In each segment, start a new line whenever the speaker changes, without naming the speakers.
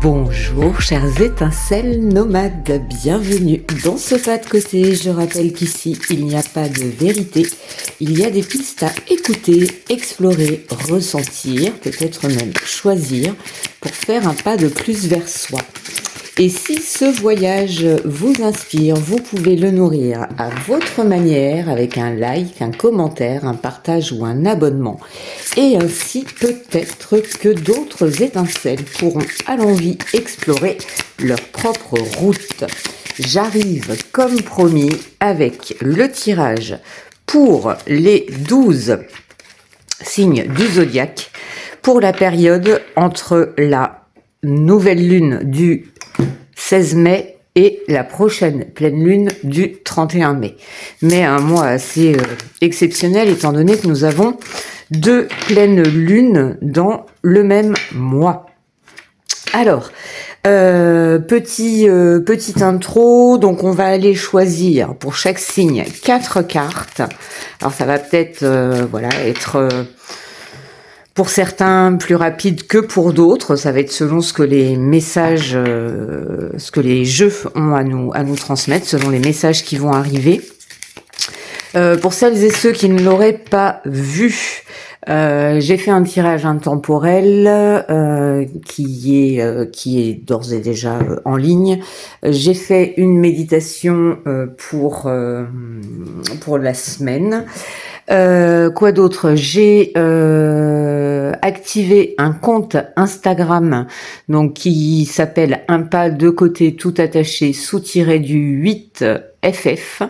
Bonjour chères étincelles nomades, bienvenue dans ce pas de côté. Je rappelle qu'ici il n'y a pas de vérité, il y a des pistes à écouter, explorer, ressentir, peut-être même choisir pour faire un pas de plus vers soi. Et si ce voyage vous inspire, vous pouvez le nourrir à votre manière avec un like, un commentaire, un partage ou un abonnement. Et ainsi peut-être que d'autres étincelles pourront à l'envie explorer leur propre route. J'arrive comme promis avec le tirage pour les 12 signes du zodiaque pour la période entre la nouvelle lune du 16 mai et la prochaine pleine lune du 31 mai. Mais un mois assez exceptionnel étant donné que nous avons 2 pleines lunes dans le même mois. Alors, petite intro, donc on va aller choisir pour chaque signe 4 cartes. Alors ça va peut-être être pour certains plus rapide que pour d'autres, ça va être selon ce que les messages, ce que les jeux ont à nous transmettre, selon les messages qui vont arriver. Pour celles et ceux qui ne l'auraient pas vu, j'ai fait un tirage intemporel qui est d'ores et déjà en ligne. J'ai fait une méditation pour la semaine. Quoi d'autre? J'ai activé un compte Instagram donc qui s'appelle un pas de côté tout attaché _du 8FF.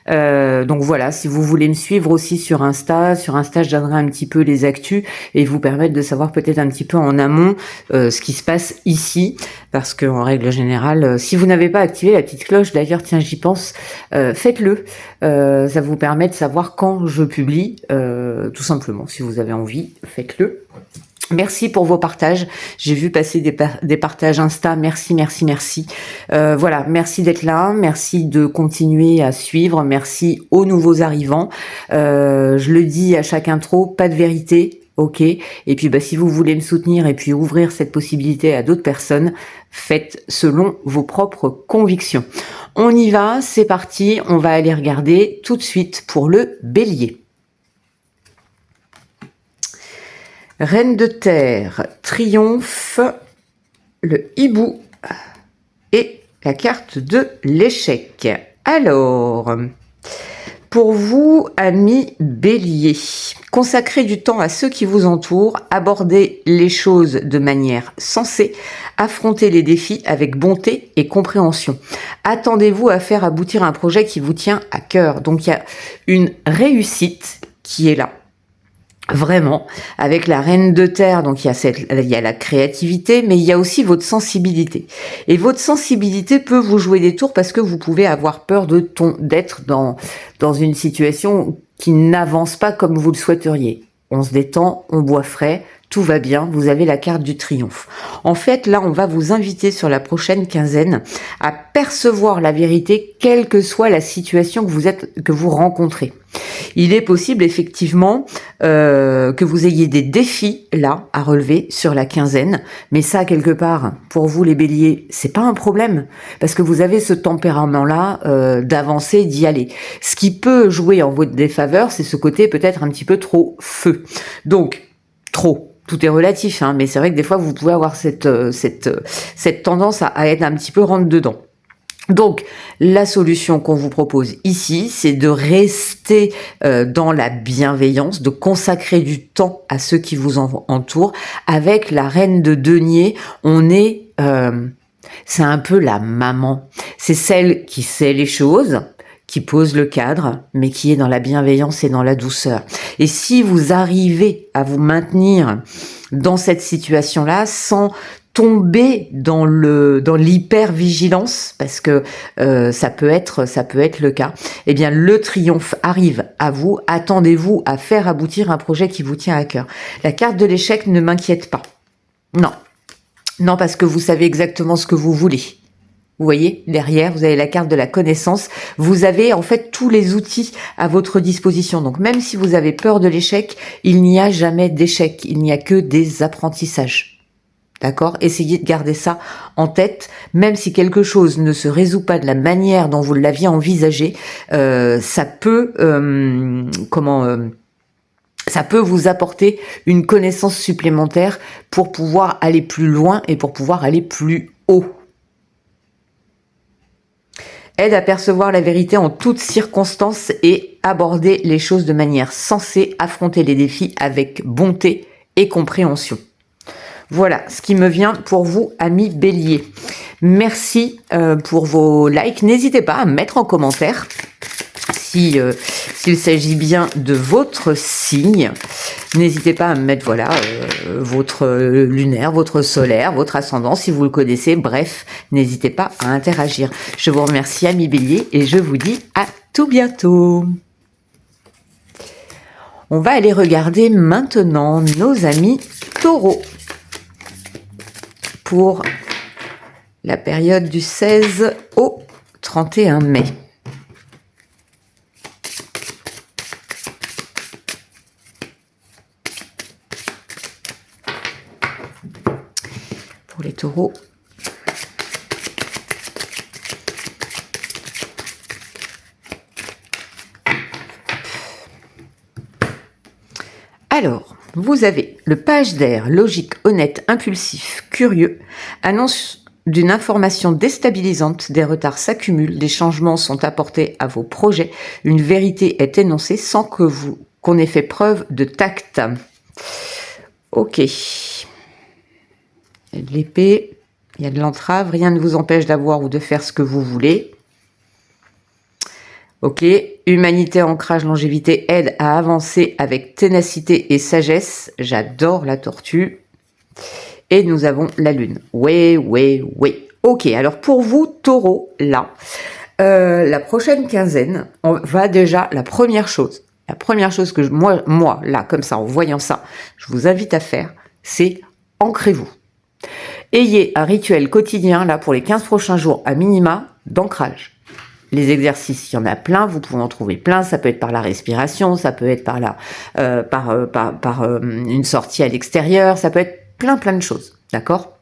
Donc voilà, si vous voulez me suivre aussi sur Insta je donnerai un petit peu les actus et vous permettre de savoir peut-être un petit peu en amont ce qui se passe ici, parce que en règle générale, si vous n'avez pas activé la petite cloche, d'ailleurs tiens j'y pense, faites-le, ça vous permet de savoir quand je publie, tout simplement, si vous avez envie, faites-le. Merci pour vos partages. J'ai vu passer des partages Insta. Merci. Voilà, merci d'être là. Merci de continuer à suivre. Merci aux nouveaux arrivants. Je le dis à chaque intro, pas de vérité. Ok. Et puis, si vous voulez me soutenir et puis ouvrir cette possibilité à d'autres personnes, faites selon vos propres convictions. On y va. C'est parti. On va aller regarder tout de suite pour le Bélier. Reine de terre, triomphe, le hibou et la carte de l'échec. Alors, pour vous, amis Bélier, consacrez du temps à ceux qui vous entourent, abordez les choses de manière sensée, affrontez les défis avec bonté et compréhension. Attendez-vous à faire aboutir un projet qui vous tient à cœur. Donc, il y a une réussite qui est là. Vraiment, avec la reine de terre, donc il y a la créativité, mais il y a aussi votre sensibilité. Et votre sensibilité peut vous jouer des tours parce que vous pouvez avoir peur d'être dans une situation qui n'avance pas comme vous le souhaiteriez. On se détend, on boit frais, tout va bien, vous avez la carte du triomphe. En fait, là, on va vous inviter sur la prochaine quinzaine à percevoir la vérité, quelle que soit la situation que vous rencontrez. Il est possible, effectivement, que vous ayez des défis, là, à relever sur la quinzaine. Mais ça, quelque part, pour vous, les béliers, c'est pas un problème. Parce que vous avez ce tempérament-là d'avancer, d'y aller. Ce qui peut jouer en votre défaveur, c'est ce côté peut-être un petit peu trop feu. Donc, trop. Tout est relatif, hein, mais c'est vrai que des fois, vous pouvez avoir cette tendance à être un petit peu rentre dedans. Donc, la solution qu'on vous propose ici, c'est de rester dans la bienveillance, de consacrer du temps à ceux qui vous entourent. Avec la reine de denier, c'est un peu la maman. C'est celle qui sait les choses, qui pose le cadre, mais qui est dans la bienveillance et dans la douceur. Et si vous arrivez à vous maintenir dans cette situation-là, sans tomber dans l'hypervigilance, parce que ça peut être le cas, eh bien le triomphe arrive à vous. Attendez-vous à faire aboutir un projet qui vous tient à cœur. La carte de l'échec ne m'inquiète pas. Non, parce que vous savez exactement ce que vous voulez. Vous voyez, derrière, vous avez la carte de la connaissance. Vous avez en fait tous les outils à votre disposition. Donc même si vous avez peur de l'échec, il n'y a jamais d'échec. Il n'y a que des apprentissages. D'accord? Essayez de garder ça en tête, même si quelque chose ne se résout pas de la manière dont vous l'aviez envisagé, ça peut, ça peut vous apporter une connaissance supplémentaire pour pouvoir aller plus loin et pour pouvoir aller plus haut. Aide à percevoir la vérité en toutes circonstances et aborder les choses de manière sensée, affronter les défis avec bonté et compréhension. Voilà ce qui me vient pour vous, amis Bélier. Merci pour vos likes. N'hésitez pas à me mettre en commentaire s'il s'agit bien de votre signe. N'hésitez pas à me mettre voilà votre lunaire, votre solaire, votre ascendant si vous le connaissez. Bref, n'hésitez pas à interagir. Je vous remercie, amis Bélier, et je vous dis à tout bientôt. On va aller regarder maintenant nos amis Taureaux pour la période du 16 au 31 mai. Pour les taureaux. Alors, vous avez le page d'air, logique, honnête, impulsif, curieux, annonce d'une information déstabilisante, des retards s'accumulent, des changements sont apportés à vos projets, une vérité est énoncée sans qu'on ait fait preuve de tact. Ok. Il y a de l'épée, il y a de l'entrave, rien ne vous empêche d'avoir ou de faire ce que vous voulez. Ok, humanité, ancrage, longévité, aide à avancer avec ténacité et sagesse. J'adore la tortue. Et nous avons la lune. Oui. Ok, alors pour vous, taureau, là, la prochaine quinzaine, on va déjà, la première chose que moi, là, comme ça, en voyant ça, je vous invite à faire, c'est ancrez-vous. Ayez un rituel quotidien, là, pour les 15 prochains jours, à minima, d'ancrage. Les exercices, il y en a plein, vous pouvez en trouver plein, ça peut être par la respiration, ça peut être par une sortie à l'extérieur, ça peut être plein de choses, d'accord?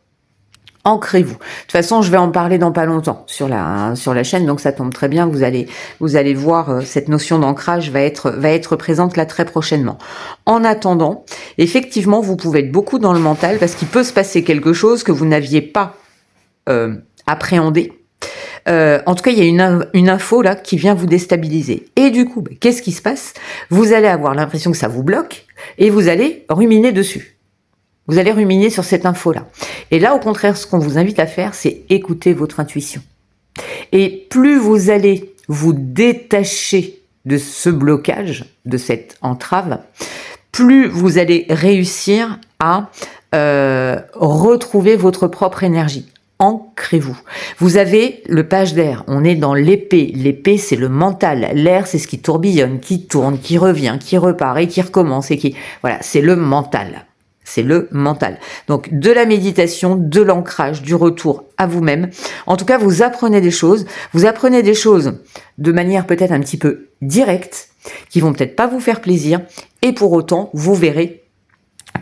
Ancrez-vous. De toute façon, je vais en parler dans pas longtemps sur la chaîne, donc ça tombe très bien, vous allez voir, cette notion d'ancrage va être présente là très prochainement. En attendant, effectivement, vous pouvez être beaucoup dans le mental parce qu'il peut se passer quelque chose que vous n'aviez pas appréhendé. En tout cas, il y a une info là qui vient vous déstabiliser. Et du coup, qu'est-ce qui se passe? Vous allez avoir l'impression que ça vous bloque et vous allez ruminer dessus. Vous allez ruminer sur cette info-là. Et là, au contraire, ce qu'on vous invite à faire, c'est écouter votre intuition. Et plus vous allez vous détacher de ce blocage, de cette entrave, plus vous allez réussir à retrouver votre propre énergie. Ancrez-vous. Vous avez le page d'air, on est dans l'épée. L'épée, c'est le mental. L'air, c'est ce qui tourbillonne, qui tourne, qui revient, qui repart et qui recommence. Voilà, c'est le mental. C'est le mental. Donc, de la méditation, de l'ancrage, du retour à vous-même. En tout cas, vous apprenez des choses. Vous apprenez des choses de manière peut-être un petit peu directe, qui vont peut-être pas vous faire plaisir. Et pour autant, vous verrez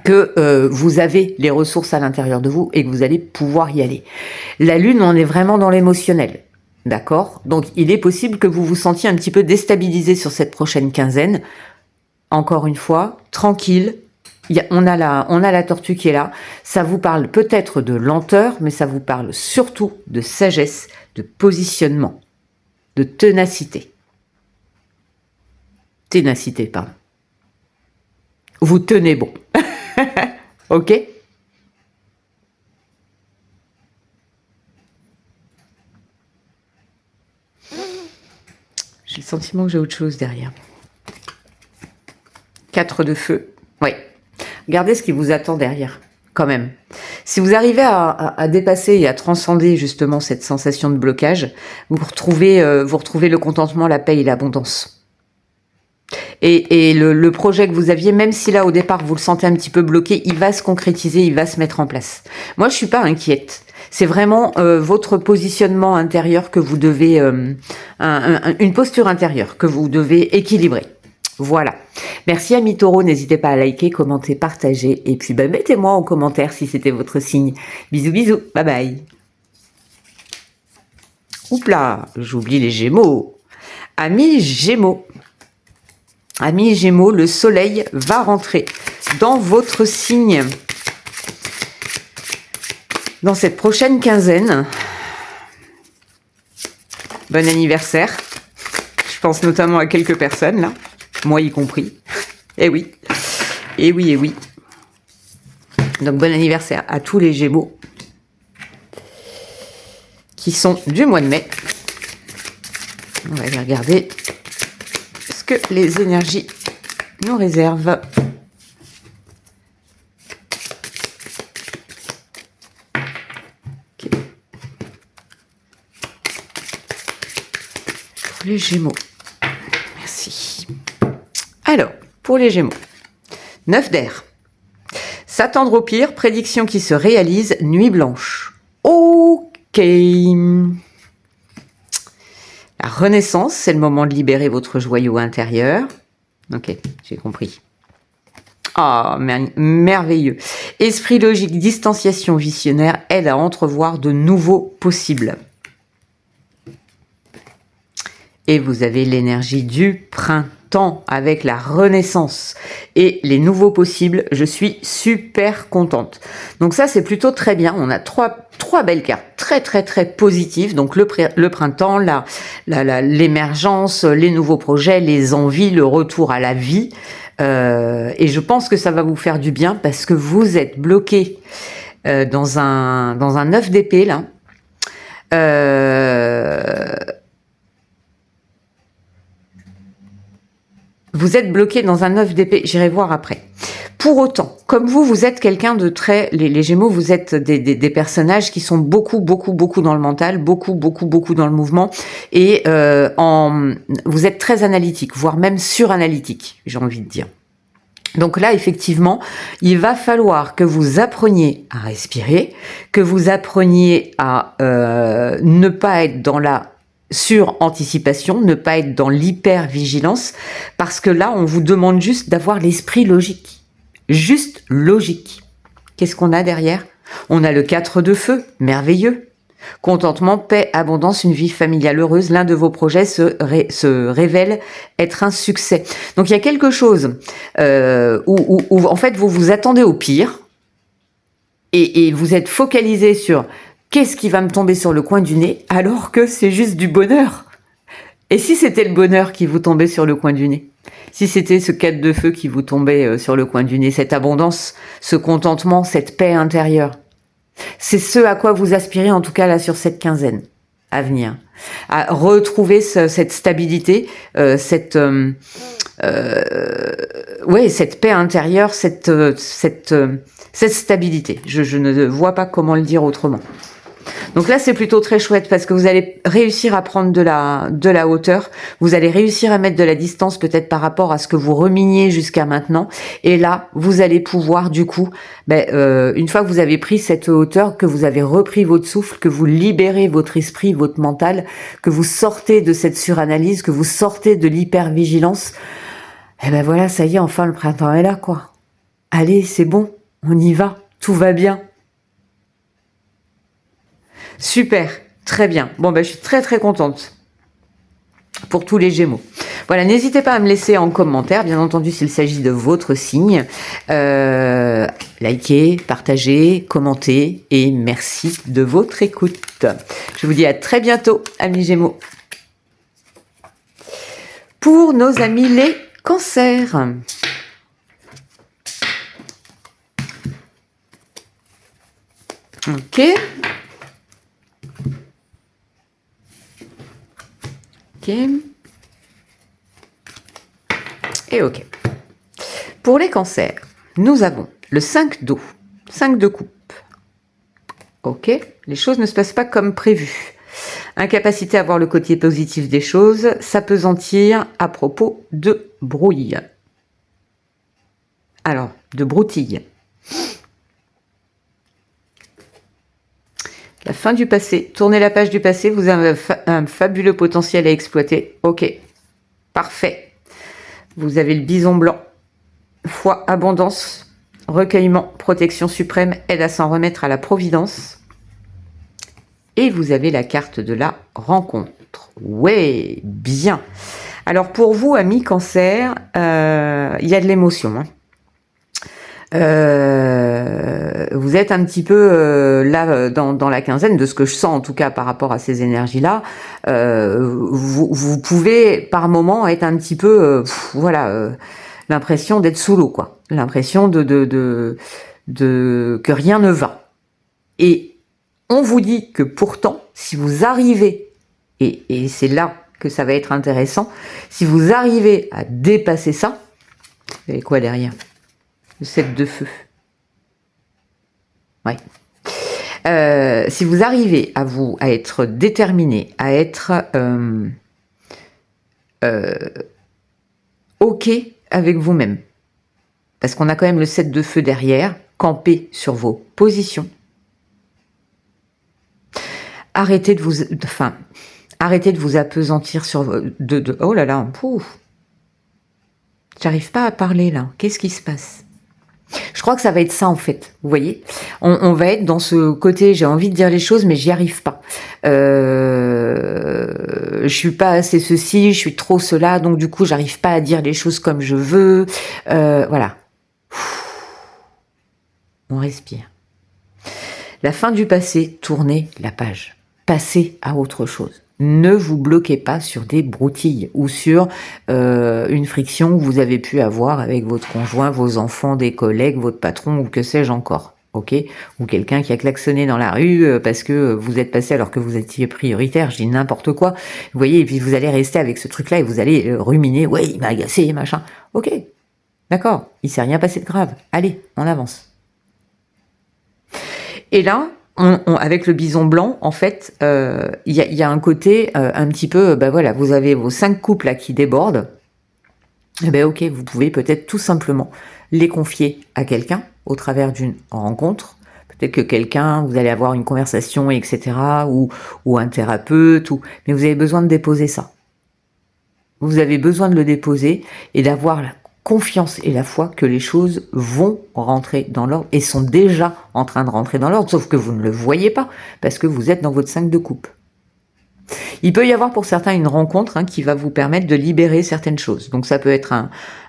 que vous avez les ressources à l'intérieur de vous et que vous allez pouvoir y aller. La lune, on est vraiment dans l'émotionnel. D'accord? Donc, il est possible que vous vous sentiez un petit peu déstabilisé sur cette prochaine quinzaine. Encore une fois, tranquille. On a la tortue qui est là. Ça vous parle peut-être de lenteur, mais ça vous parle surtout de sagesse, de positionnement, de ténacité. Ténacité, pardon. Vous tenez bon. Ok? J'ai le sentiment que j'ai autre chose derrière. 4 de feu. Oui. Regardez ce qui vous attend derrière, quand même. Si vous arrivez à dépasser et à transcender justement cette sensation de blocage, vous retrouvez le contentement, la paix et l'abondance. Et le projet que vous aviez, même si là au départ vous le sentez un petit peu bloqué, il va se concrétiser, il va se mettre en place. Moi je suis pas inquiète. C'est vraiment votre positionnement intérieur que vous devez, une posture intérieure que vous devez équilibrer. Voilà. Merci amis taureaux, n'hésitez pas à liker, commenter, partager et puis mettez-moi en commentaire si c'était votre signe. Bisous bisous, bye bye. Oups là, j'oublie les Gémeaux. Amis Gémeaux. Amis Gémeaux, le soleil va rentrer dans votre signe. Dans cette prochaine quinzaine. Bon anniversaire. Je pense notamment à quelques personnes là. Moi y compris. Eh oui. Eh oui, eh oui. Donc bon anniversaire à tous les Gémeaux qui sont du mois de mai. On va aller regarder ce que les énergies nous réservent. Okay. Pour les Gémeaux. Merci. Alors, pour les Gémeaux. 9 d'air. S'attendre au pire, prédiction qui se réalise, nuit blanche. Ok. La renaissance, c'est le moment de libérer votre joyau intérieur. Ok, j'ai compris. Ah, merveilleux. Esprit logique, distanciation visionnaire aide à entrevoir de nouveaux possibles. Et vous avez l'énergie du printemps avec la renaissance et les nouveaux possibles. Je suis super contente. Donc ça, c'est plutôt très bien. On a trois belles cartes très positives. Donc le printemps, l'émergence, les nouveaux projets, les envies, le retour à la vie. Et je pense que ça va vous faire du bien parce que vous êtes bloqué dans un 9 d'épée là. Vous êtes bloqué dans un 9 d'épée, j'irai voir après. Pour autant, comme vous êtes quelqu'un de très... Les Gémeaux, vous êtes des personnages qui sont beaucoup dans le mental, beaucoup dans le mouvement, et vous êtes très analytique, voire même suranalytique, j'ai envie de dire. Donc là, effectivement, il va falloir que vous appreniez à respirer, que vous appreniez à ne pas être dans la sur-anticipation, ne pas être dans l'hyper-vigilance, parce que là, on vous demande juste d'avoir l'esprit logique. Juste logique. Qu'est-ce qu'on a derrière? On a le 4 de feu, merveilleux. Contentement, paix, abondance, une vie familiale heureuse, l'un de vos projets se révèle être un succès. Donc il y a quelque chose où en fait vous vous attendez au pire et vous êtes focalisé sur qu'est-ce qui va me tomber sur le coin du nez alors que c'est juste du bonheur. Et si c'était le bonheur qui vous tombait sur le coin du nez? Si c'était ce 4 de feu qui vous tombait sur le coin du nez, cette abondance, ce contentement, cette paix intérieure? C'est ce à quoi vous aspirez, en tout cas là sur cette quinzaine à venir, à retrouver cette stabilité, cette paix intérieure, cette stabilité. Je ne vois pas comment le dire autrement. Donc là, c'est plutôt très chouette parce que vous allez réussir à prendre de la hauteur. Vous allez réussir à mettre de la distance peut-être par rapport à ce que vous reminiez jusqu'à maintenant. Et là, vous allez pouvoir du coup, une fois que vous avez pris cette hauteur, que vous avez repris votre souffle, que vous libérez votre esprit, votre mental, que vous sortez de cette suranalyse, que vous sortez de l'hypervigilance, et ben voilà, ça y est, enfin le printemps est là, quoi. Allez, c'est bon, on y va, tout va bien. Super, très bien. Bon, je suis très contente pour tous les Gémeaux. Voilà, n'hésitez pas à me laisser en commentaire, bien entendu, s'il s'agit de votre signe. Likez, partagez, commentez et merci de votre écoute. Je vous dis à très bientôt, amis Gémeaux. Pour nos amis les cancers. Ok. Ok. Et ok. Pour les cancers, nous avons le 5 d'eau, 5 de coupe. Ok. Les choses ne se passent pas comme prévu. Incapacité à voir le côté positif des choses, s'apesantir à propos de brouille. Alors, de broutille. La fin du passé. Tournez la page du passé, vous avez un fabuleux potentiel à exploiter. Ok, parfait. vous avez le bison blanc, foi, abondance, recueillement, protection suprême, aide à s'en remettre à la providence. Et vous avez la carte de la rencontre. Ouais, bien. Alors pour vous, amis Cancer, il y a de l'émotion. Hein. Vous êtes un petit peu là dans la quinzaine, de ce que je sens en tout cas par rapport à ces énergies-là. Vous pouvez par moment être un petit peu, l'impression d'être sous l'eau, quoi. L'impression de que rien ne va. Et on vous dit que pourtant, si vous arrivez, et c'est là que ça va être intéressant, si vous arrivez à dépasser ça, vous avez quoi derrière? Le 7 de feu. Ouais. Si vous arrivez à être déterminé, à être ok avec vous-même, parce qu'on a quand même le 7 de feu derrière, campé sur vos positions. Arrêtez de vous appesantir sur oh là là, pouf. J'arrive pas à parler là. Qu'est-ce qui se passe? Je crois que ça va être ça en fait, vous voyez. On va être dans ce côté, j'ai envie de dire les choses, mais j'y arrive pas. Je suis pas assez ceci, je suis trop cela, donc du coup j'arrive pas à dire les choses comme je veux. Voilà. On respire. La fin du passé, tournez la page. Passez à autre chose. Ne vous bloquez pas sur des broutilles ou sur une friction que vous avez pu avoir avec votre conjoint, vos enfants, des collègues, votre patron ou que sais-je encore. Ok, ou quelqu'un qui a klaxonné dans la rue parce que vous êtes passé alors que vous étiez prioritaire, je dis n'importe quoi. Vous voyez, et puis vous allez rester avec ce truc-là et vous allez ruminer. Ouais, il m'a agacé, machin. Ok, d'accord, il s'est rien passé de grave. Allez, on avance. Et là, avec le bison blanc, en fait, il y a un côté un petit peu, voilà, vous avez vos 5 coupes là qui débordent. Eh ben ok, vous pouvez peut-être tout simplement les confier à quelqu'un au travers d'une rencontre. Peut-être que quelqu'un, vous allez avoir une conversation, etc., ou un thérapeute, mais vous avez besoin de déposer ça. Vous avez besoin de le déposer et d'avoir la confiance et la foi que les choses vont rentrer dans l'ordre et sont déjà en train de rentrer dans l'ordre, sauf que vous ne le voyez pas parce que vous êtes dans votre 5 de coupe. Il peut y avoir pour certains une rencontre qui va vous permettre de libérer certaines choses. Donc ça peut être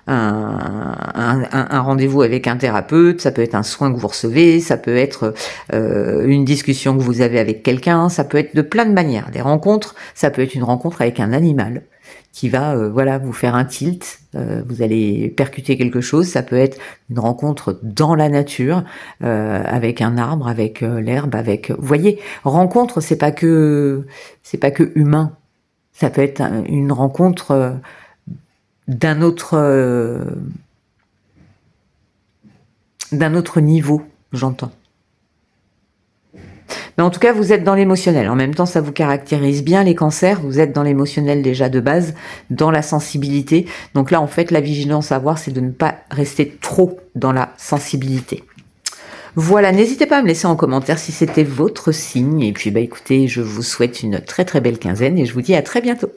un rendez-vous avec un thérapeute, ça peut être un soin que vous recevez, ça peut être une discussion que vous avez avec quelqu'un, ça peut être de plein de manières. Des rencontres, ça peut être une rencontre avec un animal qui va vous faire un tilt, vous allez percuter quelque chose, ça peut être une rencontre dans la nature, avec un arbre, avec l'herbe, avec... Vous voyez, rencontre, c'est pas que humain, ça peut être une rencontre d'un autre niveau, j'entends. Mais en tout cas, vous êtes dans l'émotionnel. En même temps, ça vous caractérise bien, les cancers. Vous êtes dans l'émotionnel déjà de base, dans la sensibilité. Donc là, en fait, la vigilance à avoir, c'est de ne pas rester trop dans la sensibilité. Voilà, n'hésitez pas à me laisser en commentaire si c'était votre signe. Et puis, écoutez, je vous souhaite une très très belle quinzaine et je vous dis à très bientôt.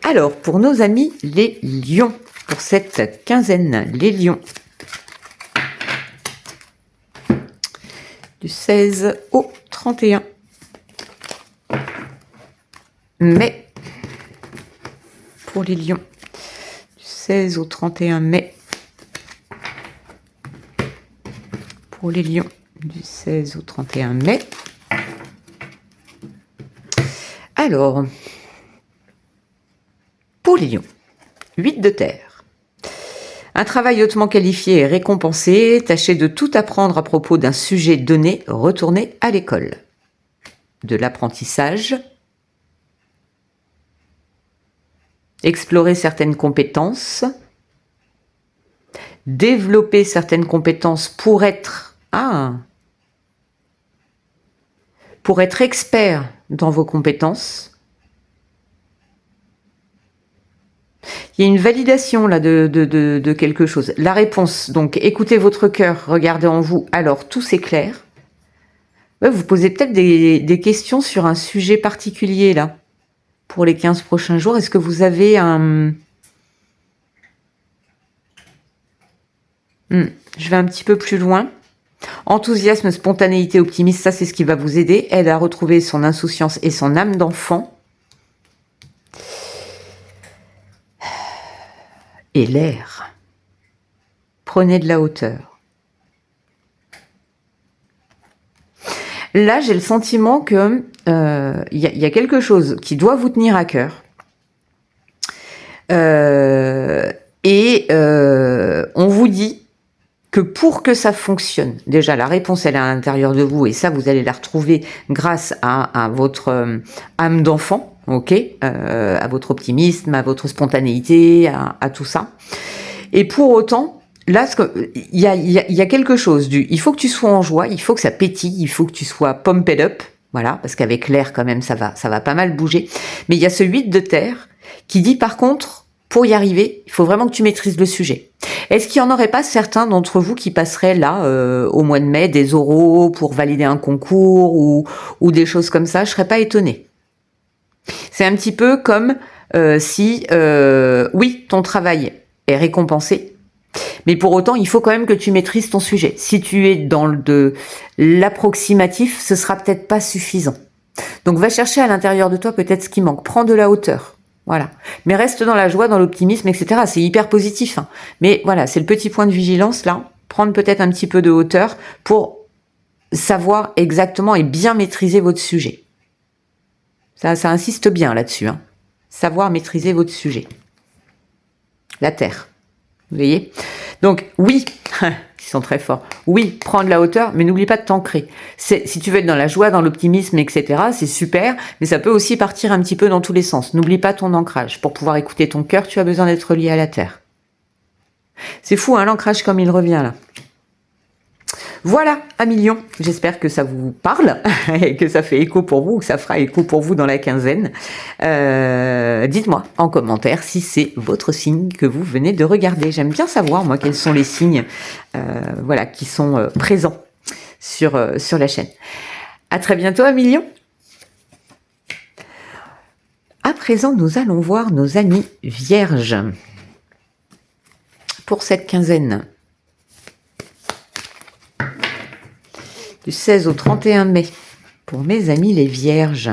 Alors, pour nos amis les lions, pour cette quinzaine, les lions, du 16 au 31 mai, pour les lions, du 16 au 31 mai, pour les lions, du 16 au 31 mai. Alors, pour les lions, 8 de terre. Un travail hautement qualifié et récompensé, tâchez de tout apprendre à propos d'un sujet donné, retournez à l'école. De l'apprentissage, explorer certaines compétences, développer certaines compétences pour être expert dans vos compétences. Il y a une validation là de quelque chose. La réponse, donc écoutez votre cœur, regardez en vous, alors tout s'éclaire. Ouais, vous posez peut-être des questions sur un sujet particulier là, pour les 15 prochains jours. Est-ce que vous avez un Je vais un petit peu plus loin. Enthousiasme, spontanéité, optimisme, ça c'est ce qui va vous aider. Aide à retrouver son insouciance et son âme d'enfant. Et l'air. Prenez de la hauteur. Là, j'ai le sentiment que y a quelque chose qui doit vous tenir à cœur. On vous dit que pour que ça fonctionne, déjà la réponse elle est à l'intérieur de vous et ça vous allez la retrouver grâce à votre âme d'enfant, ok, à votre optimisme, à votre spontanéité, à tout ça. Et pour autant, là, il y a quelque chose il faut que tu sois en joie, il faut que ça pétille, il faut que tu sois pumped up, voilà, parce qu'avec l'air quand même ça va pas mal bouger. Mais il y a ce 8 de terre qui dit par contre, pour y arriver, il faut vraiment que tu maîtrises le sujet. Est-ce qu'il n'y en aurait pas certains d'entre vous qui passeraient là, au mois de mai, des oraux pour valider un concours ou des choses comme ça? Je serais pas étonnée. C'est un petit peu comme si, oui, ton travail est récompensé, mais pour autant, il faut quand même que tu maîtrises ton sujet. Si tu es dans l'approximatif, ce sera peut-être pas suffisant. Donc, va chercher à l'intérieur de toi peut-être ce qui manque. Prends de la hauteur. Voilà. Mais reste dans la joie, dans l'optimisme, etc. C'est hyper positif. Hein. Mais voilà, c'est le petit point de vigilance là. Prendre peut-être un petit peu de hauteur pour savoir exactement et bien maîtriser votre sujet. Ça insiste bien là-dessus. Hein. Savoir maîtriser votre sujet. La terre. Vous voyez? Donc, oui, ils sont très forts. Oui, prends de la hauteur, mais n'oublie pas de t'ancrer. Si tu veux être dans la joie, dans l'optimisme, etc., c'est super, mais ça peut aussi partir un petit peu dans tous les sens. N'oublie pas ton ancrage. Pour pouvoir écouter ton cœur, tu as besoin d'être lié à la terre. C'est fou, hein, l'ancrage comme il revient là. Voilà, 1 million. J'espère que ça vous parle et que ça fait écho pour vous, ou que ça fera écho pour vous dans la quinzaine. Dites-moi en commentaire si c'est votre signe que vous venez de regarder. J'aime bien savoir, moi, quels sont les signes voilà, qui sont présents sur la chaîne. À très bientôt, 1 million. À présent, nous allons voir nos amis vierges pour cette quinzaine. Du 16 au 31 mai, pour mes amis les vierges.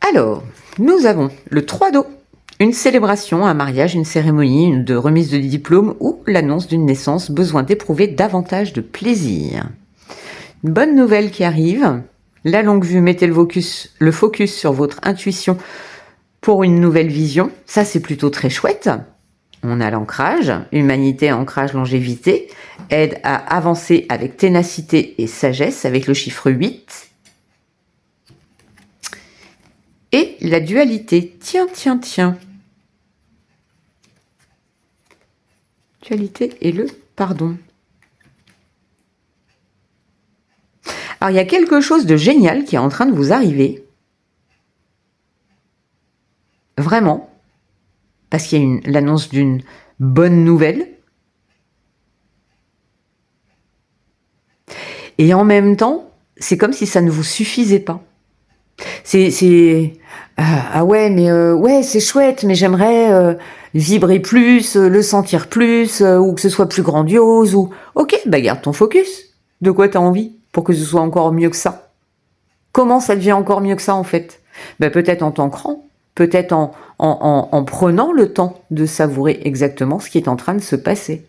Alors, nous avons le 3 d'eau, une célébration, un mariage, une cérémonie de remise de diplôme ou l'annonce d'une naissance, besoin d'éprouver davantage de plaisir. Une bonne nouvelle qui arrive. La longue vue, mettez le focus sur votre intuition pour une nouvelle vision. Ça, c'est plutôt très chouette. On a l'ancrage, humanité, ancrage, longévité, aide à avancer avec ténacité et sagesse avec le chiffre 8. Et la dualité, tiens. Dualité et le pardon. Alors, il y a quelque chose de génial qui est en train de vous arriver. Vraiment. Parce qu'il y a l'annonce d'une bonne nouvelle. Et en même temps, c'est comme si ça ne vous suffisait pas. Ah ouais, mais ouais, c'est chouette, mais j'aimerais vibrer plus, le sentir plus, ou que ce soit plus grandiose, ou... Ok, bah garde ton focus. De quoi tu as envie pour que ce soit encore mieux que ça? Comment ça devient encore mieux que ça, en fait? Bah, peut-être en t'ancrant, peut-être en prenant le temps de savourer exactement ce qui est en train de se passer.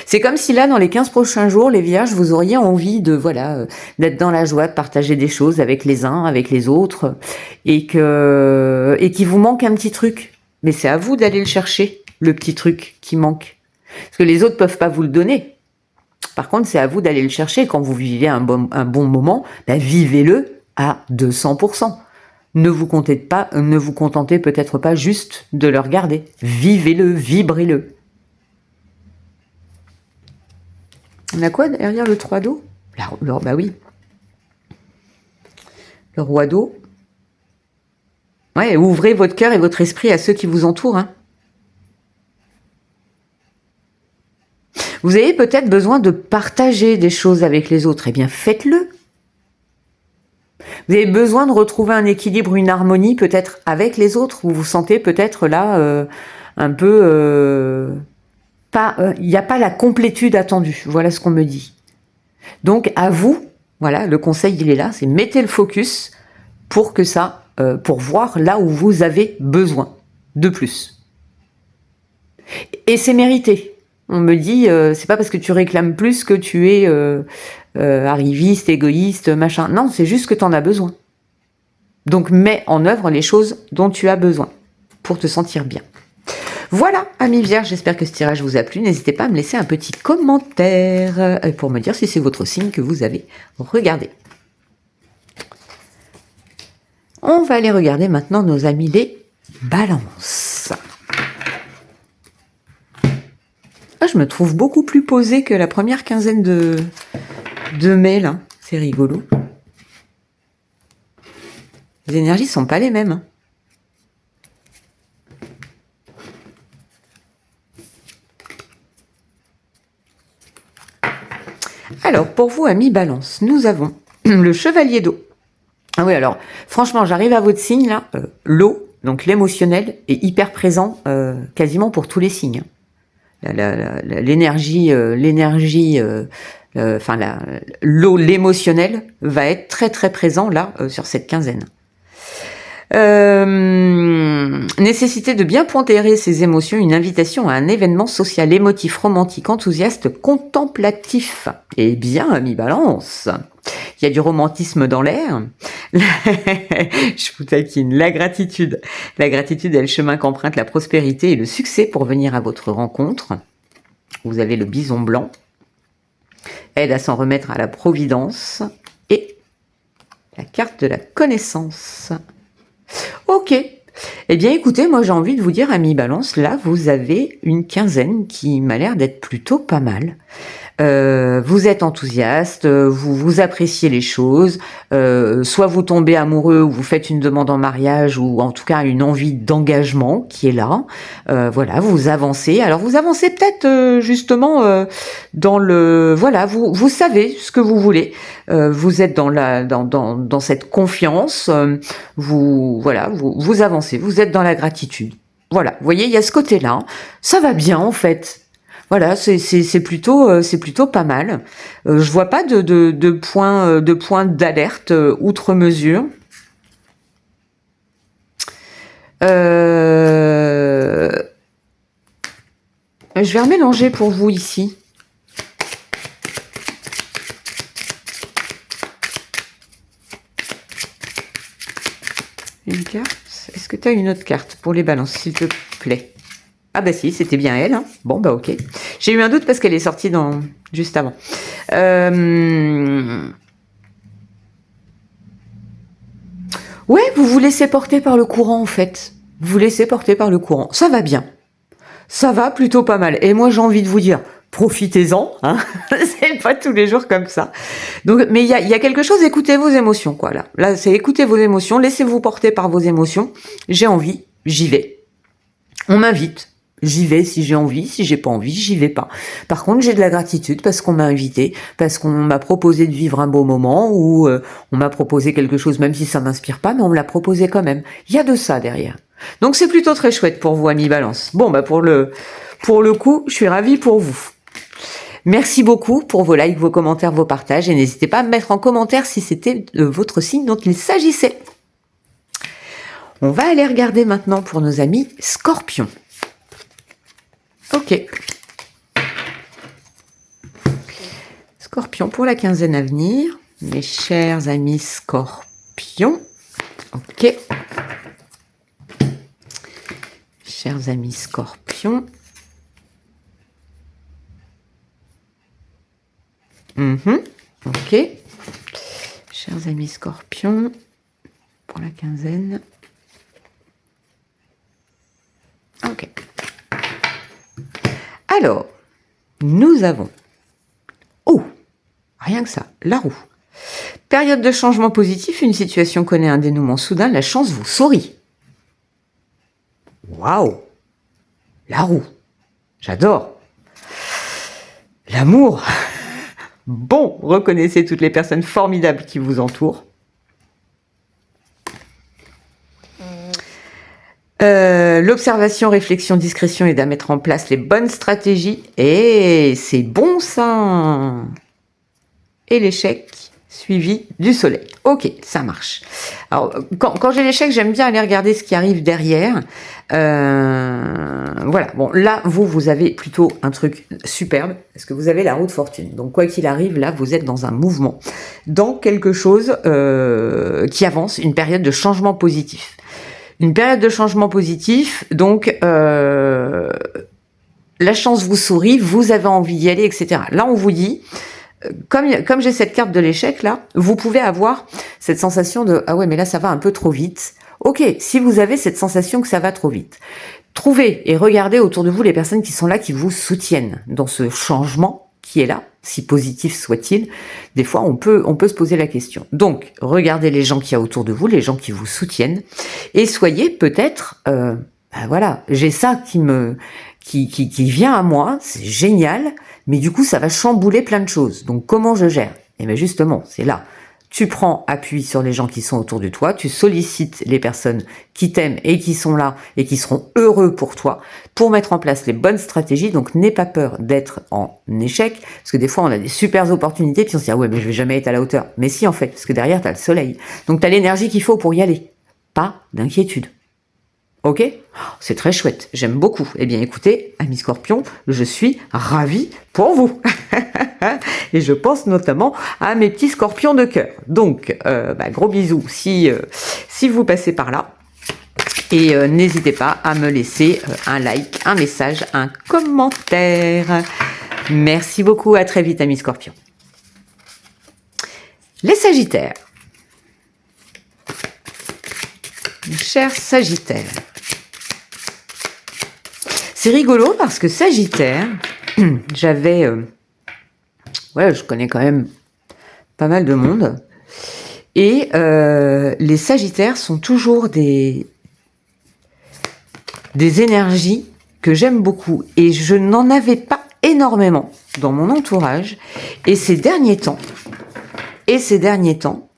C'est comme si là, dans les 15 prochains jours, les vierges, vous auriez envie de, voilà, d'être dans la joie, de partager des choses avec les uns, avec les autres, et qu'il vous manque un petit truc. Mais c'est à vous d'aller le chercher, le petit truc qui manque. Parce que les autres peuvent pas vous le donner. Par contre, c'est à vous d'aller le chercher. Quand vous vivez un bon moment, ben, vivez-le à 200%. Ne vous contentez peut-être pas juste de le regarder. Vivez-le, vibrez-le. On a quoi derrière le 3 d'eau? Bah oui. Le roi d'eau. Ouais, ouvrez votre cœur et votre esprit à ceux qui vous entourent. Hein. Vous avez peut-être besoin de partager des choses avec les autres. Eh bien, faites-le. Vous avez besoin de retrouver un équilibre, une harmonie peut-être avec les autres. Vous vous sentez peut-être là un peu... il n'y a pas la complétude attendue. Voilà ce qu'on me dit. Donc, à vous, voilà, le conseil, il est là. C'est mettez le focus pour que ça... pour voir là où vous avez besoin de plus. Et c'est mérité. On me dit, c'est pas parce que tu réclames plus que tu es arriviste, égoïste, machin. Non, c'est juste que tu en as besoin. Donc mets en œuvre les choses dont tu as besoin pour te sentir bien. Voilà, amis vierges, j'espère que ce tirage vous a plu. N'hésitez pas à me laisser un petit commentaire pour me dire si c'est votre signe que vous avez regardé. On va aller regarder maintenant nos amis les balances. Ah, je me trouve beaucoup plus posée que la première quinzaine de mai, là. C'est rigolo. Les énergies sont pas les mêmes. Hein. Alors, pour vous, amis Balance, nous avons le chevalier d'eau. Ah oui, alors, franchement, j'arrive à votre signe, là. L'eau, donc l'émotionnel, est hyper présent quasiment pour tous les signes. L'énergie, l'eau, l'émotionnel va être très très présent là sur cette quinzaine. Nécessité de bien pondérer ses émotions, une invitation à un événement social, émotif, romantique, enthousiaste, contemplatif. Eh bien, ami Balance, il y a du romantisme dans l'air. Je vous taquine. La gratitude. La gratitude est le chemin qu'emprunte la prospérité et le succès pour venir à votre rencontre. Vous avez le bison blanc. Aide à s'en remettre à la providence. Et la carte de la connaissance. Ok. Eh bien, écoutez, moi j'ai envie de vous dire, amis Balance, là, vous avez une quinzaine qui m'a l'air d'être plutôt pas mal. Vous êtes enthousiaste, vous appréciez les choses, soit vous tombez amoureux ou vous faites une demande en mariage ou en tout cas une envie d'engagement qui est là. Voilà, vous avancez. Alors vous avancez peut-être justement dans le voilà, vous savez ce que vous voulez. Vous êtes dans cette confiance. Vous avancez. Vous êtes dans la gratitude. Voilà, vous voyez, il y a ce côté-là. Hein. Ça va bien en fait. Voilà, c'est plutôt pas mal. Je vois pas de points d'alerte outre mesure. Je vais remélanger pour vous ici. Une carte. Est-ce que tu as une autre carte pour les balances, s'il te plaît? Ah bah si, c'était bien elle. Hein. Bon bah ok. J'ai eu un doute parce qu'elle est sortie juste avant. Ouais, vous vous laissez porter par le courant en fait. Vous vous laissez porter par le courant. Ça va bien. Ça va plutôt pas mal. Et moi j'ai envie de vous dire, profitez-en. Hein. C'est pas tous les jours comme ça. Donc, mais il y a quelque chose, écoutez vos émotions quoi là. Là c'est écoutez vos émotions, laissez-vous porter par vos émotions. J'ai envie, j'y vais. On m'invite. J'y vais si j'ai envie, si j'ai pas envie, j'y vais pas. Par contre, j'ai de la gratitude parce qu'on m'a invité, parce qu'on m'a proposé de vivre un beau moment ou on m'a proposé quelque chose, même si ça m'inspire pas, mais on me l'a proposé quand même. Il y a de ça derrière. Donc c'est plutôt très chouette pour vous, amis Balance. Bon, bah pour le coup, je suis ravie pour vous. Merci beaucoup pour vos likes, vos commentaires, vos partages et n'hésitez pas à me mettre en commentaire si c'était votre signe dont il s'agissait. On va aller regarder maintenant pour nos amis Scorpions. Ok. Scorpion pour la quinzaine à venir. Mes chers amis Scorpions. Ok. Chers amis Scorpions. Ok. Chers amis Scorpions. Pour la quinzaine. Ok. Alors, nous avons... Oh, rien que ça, la roue. Période de changement positif, une situation connaît un dénouement soudain, la chance vous sourit. Waouh, la roue, j'adore. L'amour. Bon, reconnaissez toutes les personnes formidables qui vous entourent. L'observation, réflexion, discrétion aide à mettre en place les bonnes stratégies. Et c'est bon ça. Et l'échec suivi du soleil. Ok, ça marche. Alors, quand j'ai l'échec, j'aime bien aller regarder ce qui arrive derrière. Voilà. Bon, là, vous avez plutôt un truc superbe, parce que vous avez la roue de fortune. Donc, quoi qu'il arrive, là, vous êtes dans un mouvement, dans quelque chose qui avance, une période de changement positif. Une période de changement positif, donc la chance vous sourit, vous avez envie d'y aller, etc. Là, on vous dit, comme j'ai cette carte de l'échec là, vous pouvez avoir cette sensation de ah ouais mais là ça va un peu trop vite. Ok, si vous avez cette sensation que ça va trop vite, trouvez et regardez autour de vous les personnes qui sont là, qui vous soutiennent dans ce changement qui est là, si positif soit-il. Des fois on peut se poser la question. Donc regardez les gens qu'il y a autour de vous, les gens qui vous soutiennent, et soyez peut-être voilà, j'ai ça qui vient à moi, c'est génial. Mais du coup, ça va chambouler plein de choses. Donc, comment je gère? Eh bien, justement, c'est là. Tu prends appui sur les gens qui sont autour de toi, tu sollicites les personnes qui t'aiment et qui sont là et qui seront heureux pour toi pour mettre en place les bonnes stratégies. Donc, n'aie pas peur d'être en échec, parce que des fois, on a des super opportunités, puis on se dit, ah ouais, mais je vais jamais être à la hauteur. Mais si, en fait, parce que derrière, tu as le soleil. Donc, tu as l'énergie qu'il faut pour y aller. Pas d'inquiétude. Ok? C'est très chouette, j'aime beaucoup. Eh bien écoutez, amis Scorpions, je suis ravie pour vous. Et je pense notamment à mes petits scorpions de cœur. Donc, gros bisous si vous passez par là. Et n'hésitez pas à me laisser un like, un message, un commentaire. Merci beaucoup, à très vite amis Scorpions. Les Sagittaires. Cher Sagittaire. C'est rigolo parce que Sagittaire, j'avais... je connais quand même pas mal de monde. Et les Sagittaires sont toujours des énergies que j'aime beaucoup. Et je n'en avais pas énormément dans mon entourage. Et ces derniers temps,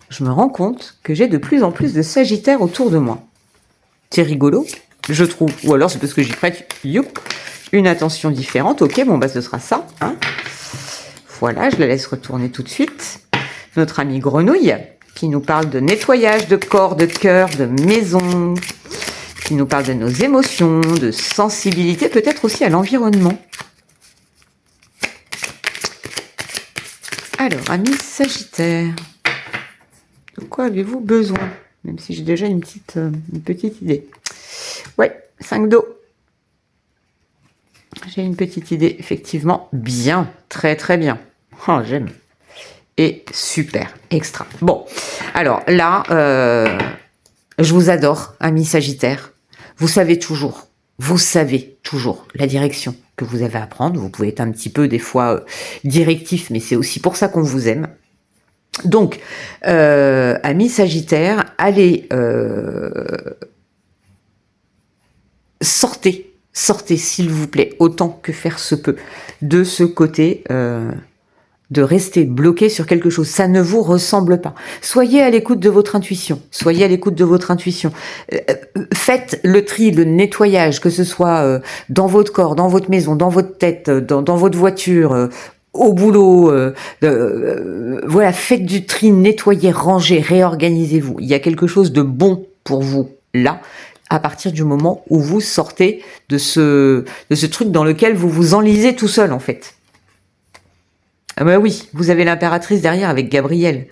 je me rends compte que j'ai de plus en plus de Sagittaires autour de moi. C'est rigolo, je trouve. Ou alors c'est parce que j'y prête une attention différente. Ok, bon ce sera ça. Hein. Voilà, je la laisse retourner tout de suite. Notre amie Grenouille, qui nous parle de nettoyage de corps, de cœur, de maison, qui nous parle de nos émotions, de sensibilité, peut-être aussi à l'environnement. Alors, amis Sagittaire, de quoi avez-vous besoin? Même si j'ai déjà une petite idée. Ouais, 5 d'eau. J'ai une petite idée, effectivement. Bien, très très bien. Oh, j'aime. Et super, extra. Bon, alors là, je vous adore, amis Sagittaire. Vous savez toujours la direction que vous avez à prendre. Vous pouvez être un petit peu, des fois, directif, mais c'est aussi pour ça qu'on vous aime. Donc, amis Sagittaire, allez, sortez s'il vous plaît, autant que faire se peut, de ce côté de rester bloqué sur quelque chose. Ça ne vous ressemble pas. Soyez à l'écoute de votre intuition. Faites le tri, le nettoyage, que ce soit dans votre corps, dans votre maison, dans votre tête, dans votre voiture, au boulot. Voilà, faites du tri, nettoyez, rangez, réorganisez-vous. Il y a quelque chose de bon pour vous là, à partir du moment où vous sortez de ce truc dans lequel vous vous enlisez tout seul, en fait. Ah bah oui, vous avez l'impératrice derrière avec Gabriel.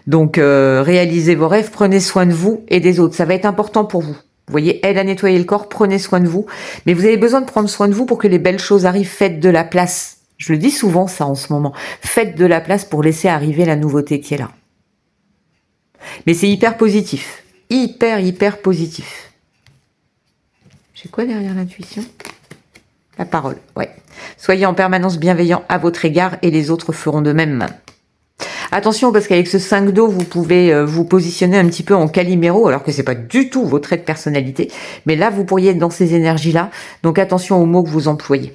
Donc, réalisez vos rêves, prenez soin de vous et des autres. Ça va être important pour vous. Vous voyez, elle a nettoyé le corps, prenez soin de vous. Mais vous avez besoin de prendre soin de vous pour que les belles choses arrivent. Faites de la place. Je le dis souvent, ça, en ce moment. Faites de la place pour laisser arriver la nouveauté qui est là. Mais c'est hyper positif. Hyper positif. J'ai quoi derrière l'intuition? La parole, ouais. Soyez en permanence bienveillant à votre égard et les autres feront de même. Attention, parce qu'avec ce 5 d'eau, vous pouvez vous positionner un petit peu en Calimero, alors que c'est pas du tout votre trait de personnalité. Mais là, vous pourriez être dans ces énergies-là. Donc attention aux mots que vous employez.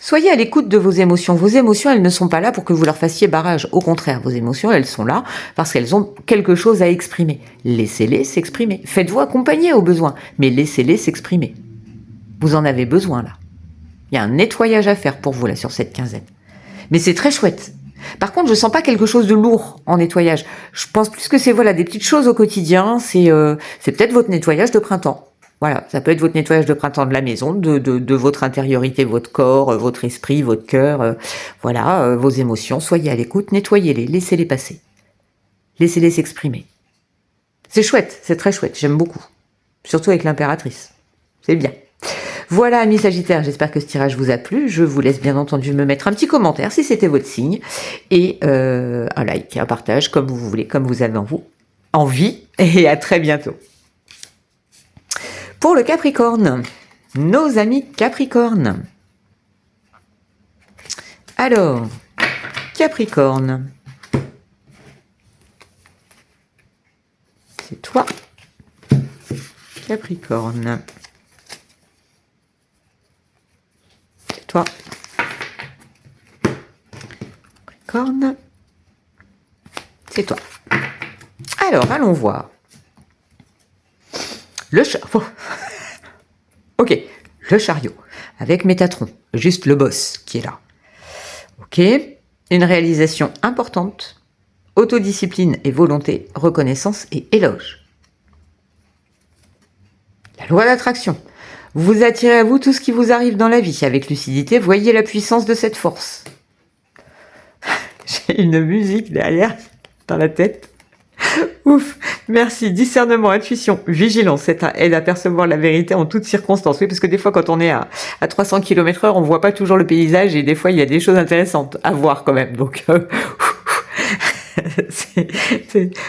Soyez à l'écoute de vos émotions. Vos émotions, elles ne sont pas là pour que vous leur fassiez barrage. Au contraire, vos émotions, elles sont là parce qu'elles ont quelque chose à exprimer. Laissez-les s'exprimer. Faites-vous accompagner au besoin, mais laissez-les s'exprimer. Vous en avez besoin là. Il y a un nettoyage à faire pour vous là sur cette quinzaine. Mais c'est très chouette. Par contre, je sens pas quelque chose de lourd en nettoyage. Je pense plus que c'est voilà des petites choses au quotidien. C'est peut-être votre nettoyage de printemps. Voilà, ça peut être votre nettoyage de printemps de la maison, de votre intériorité, votre corps, votre esprit, votre cœur, voilà, vos émotions. Soyez à l'écoute, nettoyez-les, laissez-les passer. Laissez-les s'exprimer. C'est chouette, c'est très chouette, j'aime beaucoup. Surtout avec l'impératrice. C'est bien. Voilà, amis Sagittaires, j'espère que ce tirage vous a plu. Je vous laisse bien entendu me mettre un petit commentaire si c'était votre signe. Et un like, un partage, comme vous voulez, comme vous avez envie. Et à très bientôt. Pour le Capricorne, nos amis Capricorne. Alors, Capricorne, c'est toi, Capricorne. C'est toi, Capricorne. C'est toi. Alors, allons voir. Le chariot. Ok, le chariot. Avec Métatron. Juste le boss qui est là. Ok. Une réalisation importante. Autodiscipline et volonté. Reconnaissance et éloge. La loi d'attraction. Vous attirez à vous tout ce qui vous arrive dans la vie. Avec lucidité, voyez la puissance de cette force. J'ai une musique derrière, dans la tête. Ouf, merci. Discernement, intuition, vigilance, c'est un aide à percevoir la vérité en toutes circonstances. Oui, parce que des fois, quand on est à 300 km/h, on voit pas toujours le paysage et des fois, il y a des choses intéressantes à voir quand même. Donc,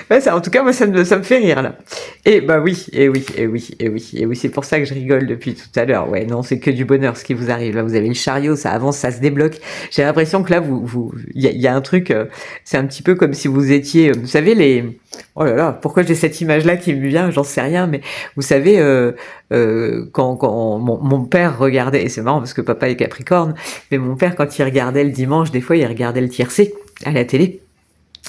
ouais, ça, en tout cas, moi, ça me fait rire, là. Et bah oui, c'est pour ça que je rigole depuis tout à l'heure. Ouais, non, c'est que du bonheur ce qui vous arrive. Là, vous avez le chariot, ça avance, ça se débloque. J'ai l'impression que là, il y a un truc, c'est un petit peu comme si vous étiez, vous savez, oh là là, pourquoi j'ai cette image-là qui me vient, j'en sais rien, mais vous savez, quand mon père regardait, et c'est marrant parce que papa est Capricorne, mais mon père, quand il regardait le dimanche, des fois, il regardait le tiercé à la télé.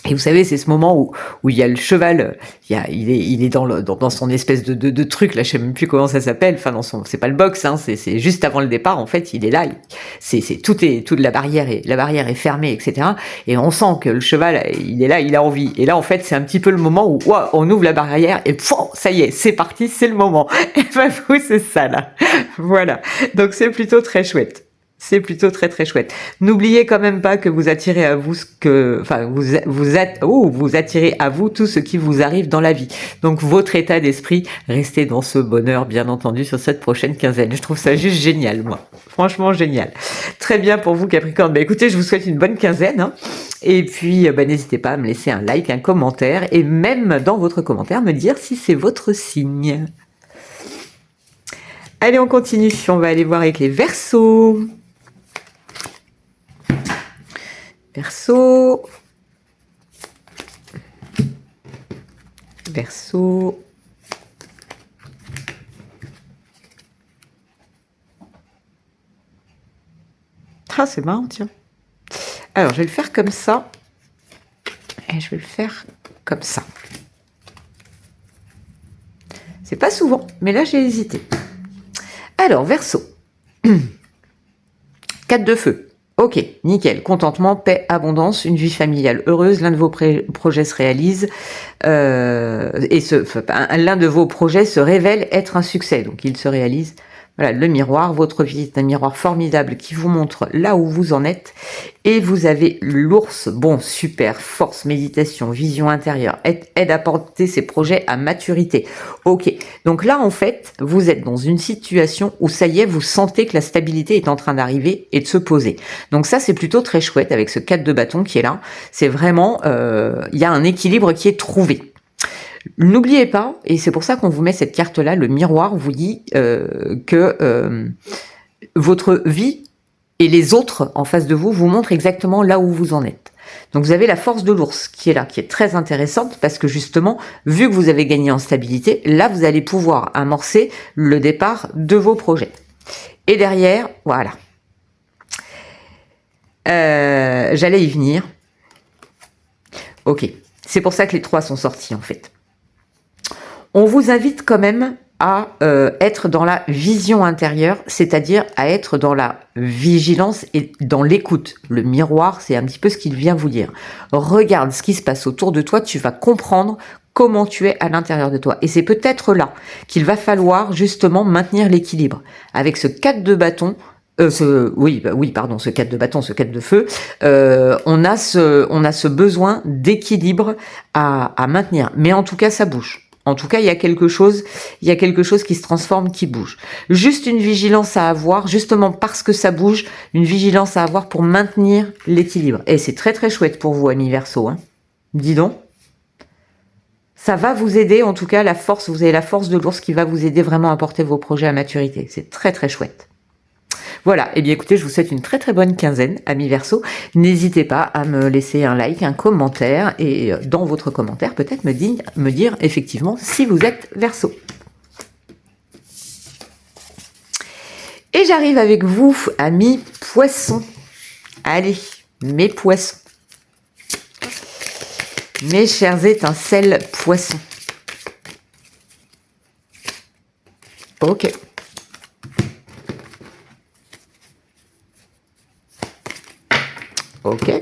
Et vous savez, c'est ce moment où il y a le cheval, il est dans son espèce de truc, là, je sais même plus comment ça s'appelle, enfin, c'est pas le box, hein, c'est juste avant le départ, en fait, il est là, toute la barrière est fermée, etc. Et on sent que le cheval, il est là, il a envie. Et là, en fait, c'est un petit peu le moment où, ouah, on ouvre la barrière et ça y est, c'est parti, c'est le moment. Et ben, vous, c'est ça, là. Voilà. Donc, c'est plutôt très chouette. C'est plutôt très très chouette. N'oubliez quand même pas que vous attirez à vous vous attirez à vous tout ce qui vous arrive dans la vie. Donc votre état d'esprit, restez dans ce bonheur bien entendu sur cette prochaine quinzaine. Je trouve ça juste génial, moi. Franchement génial. Très bien pour vous Capricorne. Bah écoutez, je vous souhaite une bonne quinzaine. Hein. Et puis n'hésitez pas à me laisser un like, un commentaire et même dans votre commentaire me dire si c'est votre signe. Allez, on continue. On va aller voir avec les Verseaux. Verseau. Ah, c'est marrant, tiens. Alors, je vais le faire comme ça. Et je vais le faire comme ça. C'est pas souvent, mais là, j'ai hésité. Alors, Verseau. 4 de feu. Ok, nickel. Contentement, paix, abondance, une vie familiale heureuse. L'un de vos projets se réalise l'un de vos projets se révèle être un succès. Donc, il se réalise. Voilà, le miroir. Votre vie est un miroir formidable qui vous montre là où vous en êtes. Et vous avez l'ours. Bon, super. Force, méditation, vision intérieure. Aide à porter ses projets à maturité. Ok. Donc là, en fait, vous êtes dans une situation où ça y est, vous sentez que la stabilité est en train d'arriver et de se poser. Donc ça, c'est plutôt très chouette avec ce 4 de bâton qui est là. C'est vraiment, il y a un équilibre qui est trouvé. N'oubliez pas, et c'est pour ça qu'on vous met cette carte-là, le miroir vous dit que votre vie et les autres en face de vous vous montrent exactement là où vous en êtes. Donc vous avez la force de l'ours qui est là, qui est très intéressante parce que justement, vu que vous avez gagné en stabilité, là vous allez pouvoir amorcer le départ de vos projets. Et derrière, voilà. J'allais y venir. Ok, c'est pour ça que les 3 sont sortis en fait. On vous invite quand même à être dans la vision intérieure, c'est-à-dire à être dans la vigilance et dans l'écoute. Le miroir, c'est un petit peu ce qu'il vient vous dire. Regarde ce qui se passe autour de toi, tu vas comprendre comment tu es à l'intérieur de toi. Et c'est peut-être là qu'il va falloir justement maintenir l'équilibre. Avec ce 4 de bâton, ce 4 de bâton, ce 4 de feu, on a ce besoin d'équilibre à maintenir. Mais en tout cas, ça bouge. En tout cas, il y a quelque chose qui se transforme, qui bouge. Juste une vigilance à avoir, justement parce que ça bouge, une vigilance à avoir pour maintenir l'équilibre. Et c'est très très chouette pour vous, amis Verseau. Hein. Dis donc. Ça va vous aider, en tout cas, vous avez la force de l'ours qui va vous aider vraiment à porter vos projets à maturité. C'est très très chouette. Voilà, et bien écoutez, je vous souhaite une très très bonne quinzaine, amis Verseau. N'hésitez pas à me laisser un like, un commentaire, et dans votre commentaire, peut-être me dire effectivement si vous êtes Verseau. Et j'arrive avec vous, amis Poissons. Allez, mes poissons. Mes chers étincelles Poissons. Ok. Ok.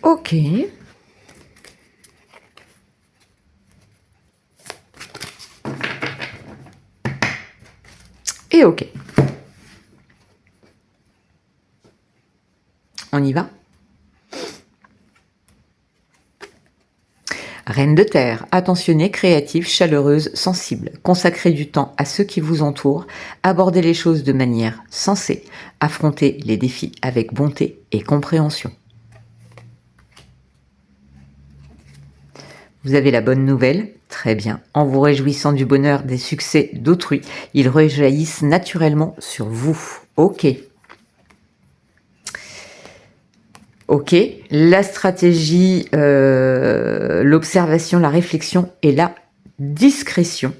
Ok. Et ok. On y va? Reine de terre, attentionnée, créative, chaleureuse, sensible. Consacrez du temps à ceux qui vous entourent. Abordez les choses de manière sensée. Affrontez les défis avec bonté et compréhension. Vous avez la bonne nouvelle? Très bien. En vous réjouissant du bonheur des succès d'autrui, ils rejaillissent naturellement sur vous. Ok. Ok. La stratégie, l'observation, la réflexion et la discrétion.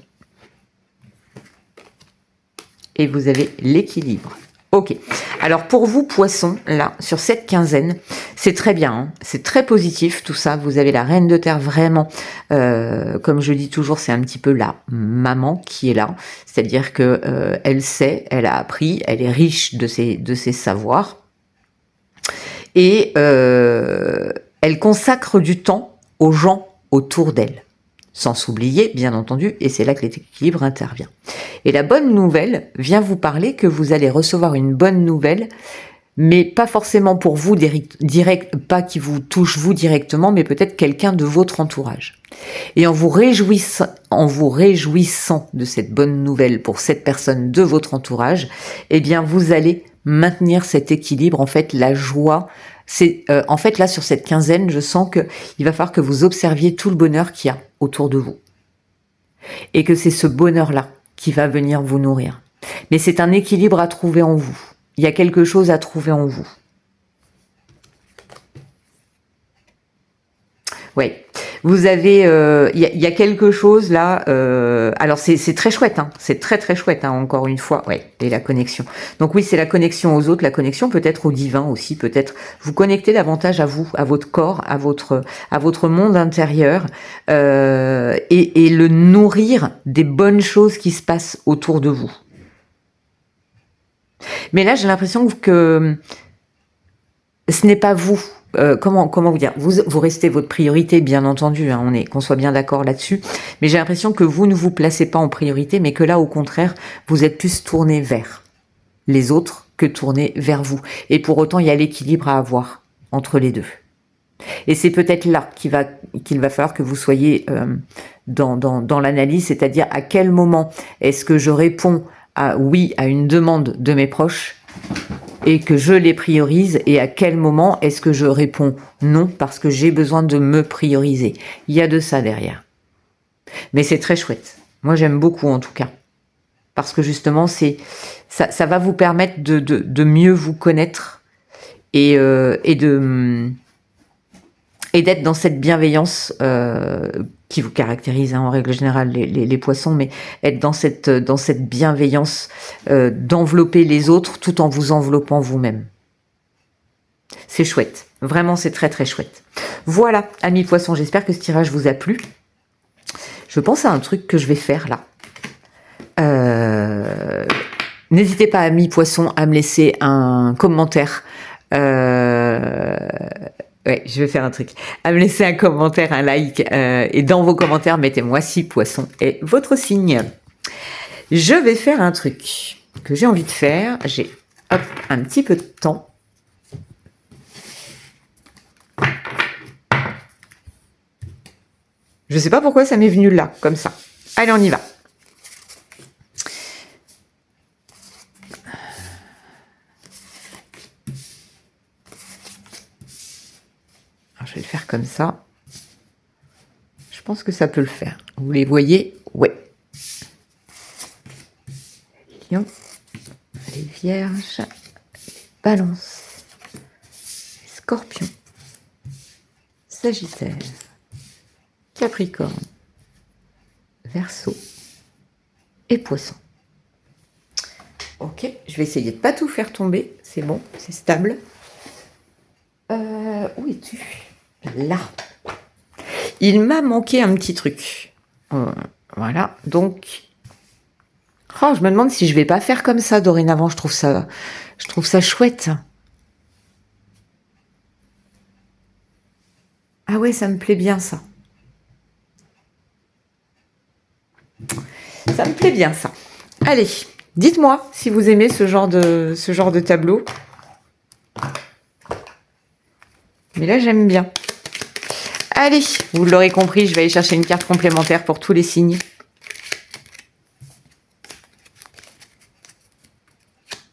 Et vous avez l'équilibre. Ok. Alors pour vous, Poissons, là, sur cette quinzaine, c'est très bien. Hein, c'est très positif tout ça. Vous avez la reine de terre vraiment, comme je dis toujours, c'est un petit peu la maman qui est là. C'est-à-dire que elle sait, elle a appris, elle est riche de ses savoirs. Et elle consacre du temps aux gens autour d'elle. Sans s'oublier, bien entendu, et c'est là que l'équilibre intervient. Et la bonne nouvelle vient vous parler que vous allez recevoir une bonne nouvelle, mais pas forcément pour vous direct, pas qui vous touche vous directement, mais peut-être quelqu'un de votre entourage. Et en vous réjouissant de cette bonne nouvelle pour cette personne de votre entourage, eh bien vous allez maintenir cet équilibre, en fait la joie. C'est en fait là sur cette quinzaine, je sens que il va falloir que vous observiez tout le bonheur qu'il y a autour de vous. Et que c'est ce bonheur-là qui va venir vous nourrir. Mais c'est un équilibre à trouver en vous. Il y a quelque chose à trouver en vous. Oui. Vous avez, y a quelque chose là. Alors c'est très chouette, hein. C'est très très chouette, hein, encore une fois. Ouais. Et la connexion. Donc oui, c'est la connexion aux autres, la connexion peut-être au divin aussi, peut-être vous connecter davantage à vous, à votre corps, à votre monde intérieur, et le nourrir des bonnes choses qui se passent autour de vous. Mais là, j'ai l'impression que ce n'est pas vous. Comment vous dire, vous restez votre priorité, bien entendu, hein, qu'on soit bien d'accord là-dessus, mais j'ai l'impression que vous ne vous placez pas en priorité, mais que là, au contraire, vous êtes plus tourné vers les autres que tourné vers vous. Et pour autant, il y a l'équilibre à avoir entre les deux. Et c'est peut-être là qu'il va falloir que vous soyez dans l'analyse, c'est-à-dire à quel moment est-ce que je réponds à une demande de mes proches et que je les priorise, et à quel moment est-ce que je réponds non parce que j'ai besoin de me prioriser. Il y a de ça derrière. Mais c'est très chouette. Moi, j'aime beaucoup en tout cas. Parce que justement, ça va vous permettre de mieux vous connaître et d'être dans cette bienveillance qui vous caractérise en règle générale les poissons, mais être dans cette bienveillance d'envelopper les autres tout en vous enveloppant vous-même. C'est chouette, vraiment c'est très très chouette. Voilà, amis poissons, j'espère que ce tirage vous a plu. Je pense à un truc que je vais faire là. N'hésitez pas, amis poissons, à me laisser un commentaire. Ouais, je vais faire un truc. À me laisser un commentaire, un like. Et dans vos commentaires, mettez-moi si poisson est votre signe. Je vais faire un truc que j'ai envie de faire. J'ai un petit peu de temps. Je sais pas pourquoi ça m'est venu là, comme ça. Allez, on y va. Alors, je vais le faire comme ça. Je pense que ça peut le faire. Vous les voyez? Ouais. Les lions, les vierges, les balances, les scorpions, sagittaire, capricorne, verseau et poisson. Ok, je vais essayer de pas tout faire tomber. C'est bon, c'est stable. Où es-tu? Là. Il m'a manqué un petit truc. Voilà, donc... Oh, je me demande si je vais pas faire comme ça dorénavant. Je trouve ça chouette. Ah ouais, ça me plaît bien ça. Ça me plaît bien ça. Allez, dites-moi si vous aimez ce genre de tableau. Mais là, j'aime bien. Allez, vous l'aurez compris, je vais aller chercher une carte complémentaire pour tous les signes.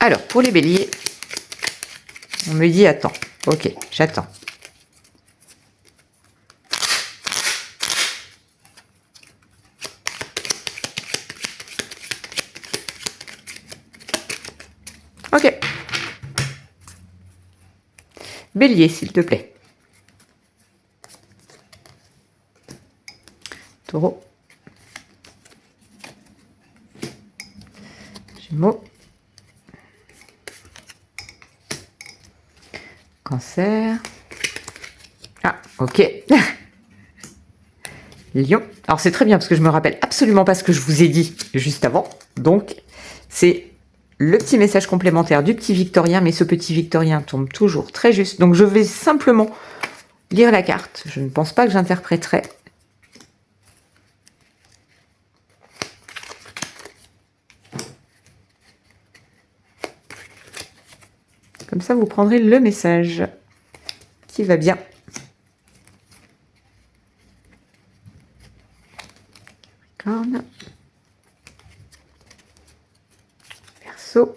Alors, pour les béliers, on me dit attends. Ok, j'attends. Ok. Bélier, s'il te plaît. Taureau. Gémeaux. Cancer. Ah, ok. Lion. Alors c'est très bien parce que je me rappelle absolument pas ce que je vous ai dit juste avant. Donc c'est le petit message complémentaire du petit Victorien, mais ce petit Victorien tombe toujours très juste. Donc je vais simplement lire la carte. Je ne pense pas que j'interpréterai. Comme ça, vous prendrez le message qui va bien. Capricorne. Verseau.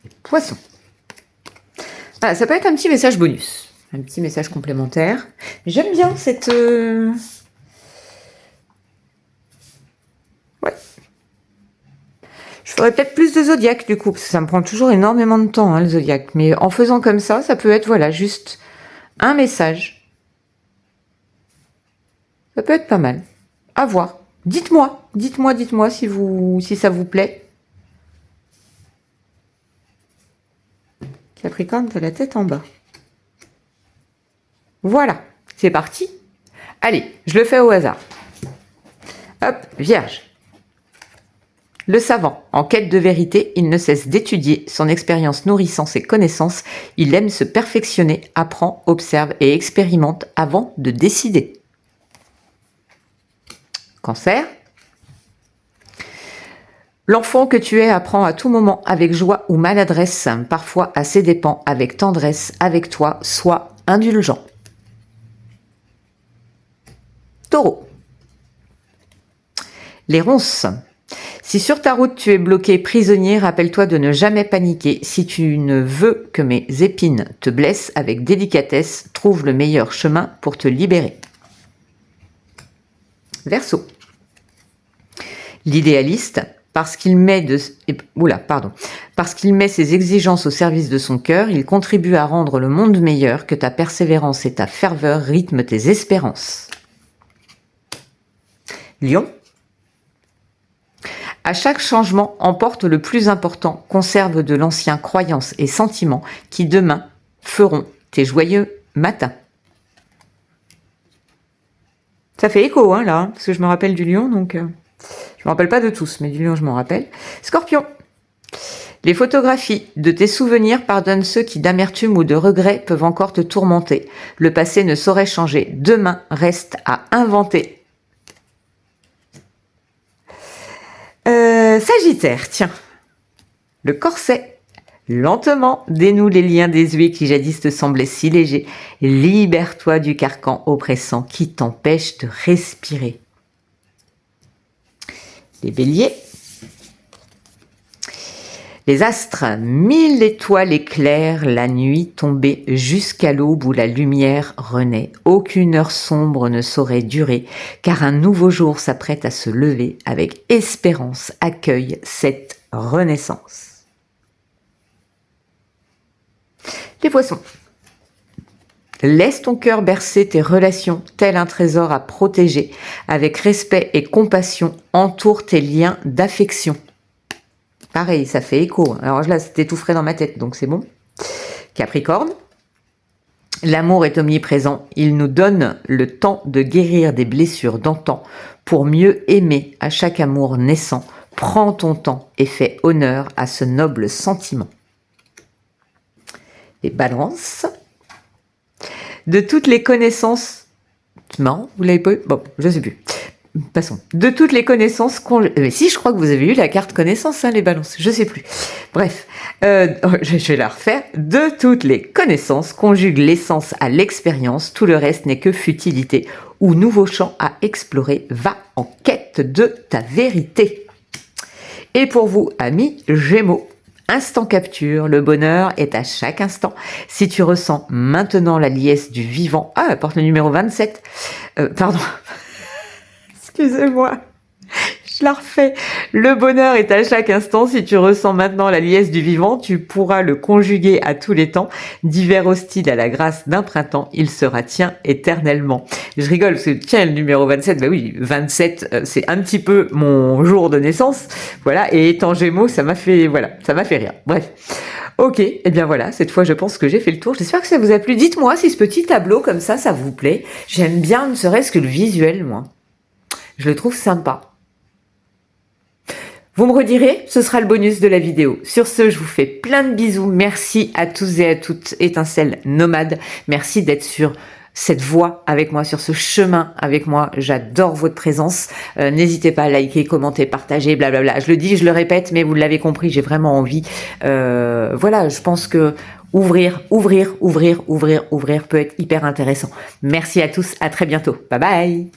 Et Poisson. Voilà, ça peut être un petit message bonus. Un petit message complémentaire. J'aime bien cette... Ouais. Je ferais peut-être plus de zodiaque du coup, parce que ça me prend toujours énormément de temps, hein, le zodiaque. Mais en faisant comme ça peut être, voilà, juste un message. Ça peut être pas mal. À voir. Dites-moi si ça vous plaît. Capricorne, t'as la tête en bas. Voilà, c'est parti. Allez, je le fais au hasard. Hop, Vierge. Le savant, en quête de vérité, il ne cesse d'étudier, son expérience nourrissant ses connaissances, il aime se perfectionner, apprend, observe et expérimente avant de décider. Cancer. L'enfant que tu es apprend à tout moment avec joie ou maladresse, parfois à ses dépens, avec tendresse, avec toi, sois indulgent. Taureau. Les ronces. Si sur ta route tu es bloqué, prisonnier, rappelle-toi de ne jamais paniquer. Si tu ne veux que mes épines te blessent, avec délicatesse, trouve le meilleur chemin pour te libérer. Verseau. L'idéaliste. Parce qu'il met parce qu'il met ses exigences au service de son cœur, il contribue à rendre le monde meilleur, que ta persévérance et ta ferveur rythment tes espérances. Lion. À chaque changement, emporte le plus important, conserve de l'ancien croyances et sentiments qui demain feront tes joyeux matins. Ça fait écho, hein, là, parce que je me rappelle du lion, donc... je me rappelle pas de tous, mais du lion, je m'en rappelle. Scorpion. Les photographies de tes souvenirs pardonnent ceux qui, d'amertume ou de regret, peuvent encore te tourmenter. Le passé ne saurait changer. Demain reste à inventer. Sagittaire, tiens. Le corset. Lentement, dénoue les liens désuets qui jadis te semblaient si légers. Libère-toi du carcan oppressant qui t'empêche de respirer. Les béliers. Les astres, 1000 étoiles éclairent la nuit tombée jusqu'à l'aube où la lumière renaît. Aucune heure sombre ne saurait durer, car un nouveau jour s'apprête à se lever avec espérance, accueille cette renaissance. Les poissons. Laisse ton cœur bercer tes relations, tel un trésor à protéger. Avec respect et compassion, entoure tes liens d'affection. Pareil, ça fait écho. Alors là, c'était tout frais dans ma tête, donc c'est bon. Capricorne. L'amour est omniprésent. Il nous donne le temps de guérir des blessures d'antan pour mieux aimer à chaque amour naissant. Prends ton temps et fais honneur à ce noble sentiment. Les balances. De toutes les connaissances... Non, vous l'avez pas eu? Bon, je sais plus. Passons. De toutes les connaissances... Mais si, je crois que vous avez eu la carte connaissance, hein, les balances. Je sais plus. Bref, je vais la refaire. De toutes les connaissances conjugue l'essence à l'expérience. Tout le reste n'est que futilité ou nouveau champ à explorer. Va en quête de ta vérité. Et pour vous, amis Gémeaux, instant capture, le bonheur est à chaque instant. Si tu ressens maintenant la liesse du vivant... Ah, porte le numéro 27. Pardon. Excusez-moi. Je la refais. Le bonheur est à chaque instant. Si tu ressens maintenant la liesse du vivant, tu pourras le conjuguer à tous les temps. D'hiver hostile à la grâce d'un printemps, il sera tien éternellement. Je rigole parce que tiens, le numéro 27, bah oui, 27, c'est un petit peu mon jour de naissance. Voilà. Et étant Gémeaux, ça m'a fait rire. Bref. Ok, et bien voilà, cette fois je pense que j'ai fait le tour. J'espère que ça vous a plu. Dites-moi si ce petit tableau comme ça vous plaît. J'aime bien ne serait-ce que le visuel, moi. Je le trouve sympa. Vous me redirez, ce sera le bonus de la vidéo. Sur ce, je vous fais plein de bisous. Merci à tous et à toutes, étincelles nomades. Merci d'être sur cette voie avec moi, sur ce chemin avec moi. J'adore votre présence. N'hésitez pas à liker, commenter, partager, blablabla. Je le dis, je le répète, mais vous l'avez compris, j'ai vraiment envie. Voilà, je pense que ouvrir peut être hyper intéressant. Merci à tous, à très bientôt. Bye bye.